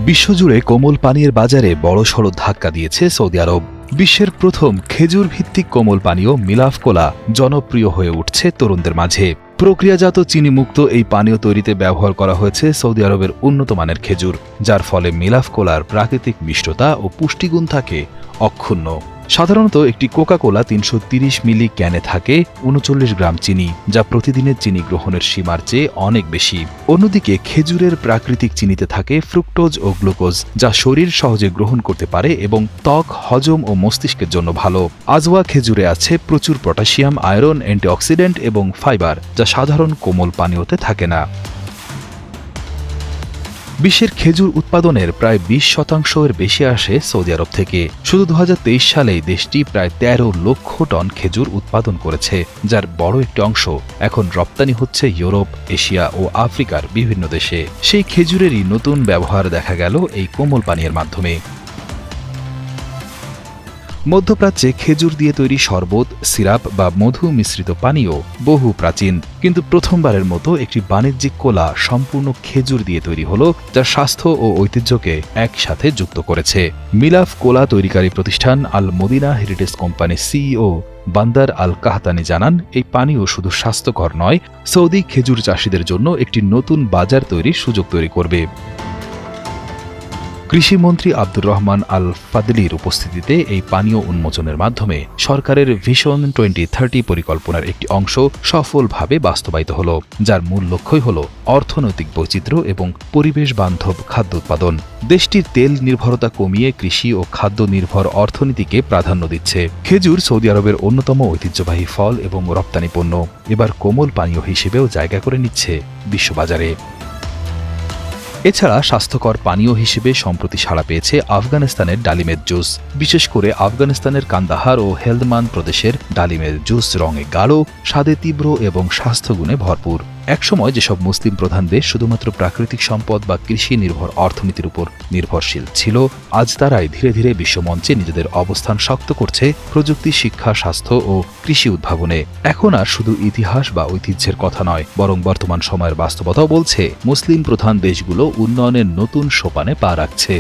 বিশ্বজুড়ে কোমল পানীয়ের বাজারে বড়সড় ধাক্কা দিয়েছে সৌদি আরব। বিশ্বের প্রথম খেজুর ভিত্তিক কোমল পানীয় মিলাফ কোলা জনপ্রিয় হয়ে উঠছে তরুণদের মাঝে। প্রক্রিয়াজাত চিনিমুক্ত এই পানীয় তৈরিতে ব্যবহার করা হয়েছে সৌদি আরবের উন্নত মানের খেজুর, যার ফলে মিলাফ কোলার প্রাকৃতিক মিষ্টতা ও পুষ্টিগুণ থাকে অক্ষুণ্ণ। সাধারণত একটি কোকা কোলা ৩৩০ মিলি ক্যানে থাকে ৩৯ গ্রাম চিনি, যা প্রতিদিনের চিনি গ্রহণের সীমার চেয়ে অনেক বেশি। অন্যদিকে খেজুরের প্রাকৃতিক চিনিতে থাকে ফ্রুক্টোজ ও গ্লুকোজ, যা শরীর সহজে গ্রহণ করতে পারে এবং ত্বক, হজম ও মস্তিষ্কের জন্য ভালো। আজওয়া খেজুরে আছে প্রচুর পটাশিয়াম, আয়রন, অ্যান্টিঅক্সিডেন্ট এবং ফাইবার, যা সাধারণ কোমল পানীয়তে থাকে না। বিশ্বের খেজুর উৎপাদনের প্রায় ২০% বেশি আসে সৌদি আরব থেকে। শুধু ২০২৩ সালেই দেশটি প্রায় ১৩ লক্ষ টন খেজুর উৎপাদন করেছে, যার বড় একটি অংশ এখন রপ্তানি হচ্ছে ইউরোপ, এশিয়া ও আফ্রিকার বিভিন্ন দেশে। সেই খেজুরেরই নতুন ব্যবহার দেখা গেল এই কোমল পানীয়ের মাধ্যমে। মধ্যপ্রাচ্যে খেজুর দিয়ে তৈরি শরবত, সিরাপ বা মধু মিশ্রিত পানীয় বহু প্রাচীন, কিন্তু প্রথমবারের মতো একটি বাণিজ্যিক কোলা সম্পূর্ণ খেজুর দিয়ে তৈরি হলো, যা স্বাস্থ্য ও ঐতিহ্যকে একসাথে যুক্ত করেছে। মিলাফ কোলা তৈরিকারী প্রতিষ্ঠান আল মদিনা হেরিটেজ কোম্পানির সিইও বান্দার আল কাহতানি জানান, এই পানীয় শুধু স্বাস্থ্যকর নয়, সৌদি খেজুর চাষিদের জন্য একটি নতুন বাজার তৈরির সুযোগ তৈরি করবে। কৃষিমন্ত্রী আব্দুর রহমান আল ফাদলির উপস্থিতিতে এই পানীয় উন্মোচনের মাধ্যমে সরকারের ভিশন 2030 পরিকল্পনার একটি অংশ সফলভাবে বাস্তবায়িত হল, যার মূল লক্ষ্যই হল অর্থনৈতিক বৈচিত্র্য এবং পরিবেশ বান্ধব খাদ্য উৎপাদন। দেশটির তেল নির্ভরতা কমিয়ে কৃষি ও খাদ্য নির্ভর অর্থনীতিকে প্রাধান্য দিচ্ছে। খেজুর সৌদি আরবের অন্যতম ঐতিহ্যবাহী ফল এবং রপ্তানি পণ্য এবার কোমল পানীয় হিসেবেও জায়গা করে নিচ্ছে বিশ্ববাজারে। এছাড়া স্বাস্থ্যকর পানীয় হিসেবে সম্প্রতি সাড়া পেয়েছে আফগানিস্তানের ডালিমের জুস। বিশেষ করে আফগানিস্তানের কান্দাহার ও হেলদমান প্রদেশের ডালিমের জুস রঙে গাঢ়, স্বাদে তীব্র এবং স্বাস্থ্যগুণে ভরপুর। একসময় যেসব মুসলিম প্রধান দেশ শুধুমাত্র প্রাকৃতিক সম্পদ বা কৃষি নির্ভর অর্থনীতির উপর নির্ভরশীল ছিল, আজ তারাই ধীরে ধীরে বিশ্বমঞ্চে নিজেদের অবস্থান শক্ত করছে প্রযুক্তি, শিক্ষা, স্বাস্থ্য ও কৃষি উদ্ভাবনে। এখন আর শুধু ইতিহাস বা ঐতিহ্যের কথা নয়, বরং বর্তমান সময়ের বাস্তবতাও বলছে মুসলিম প্রধান দেশগুলো উন্নয়নের নতুন সোপানে পা রাখছে।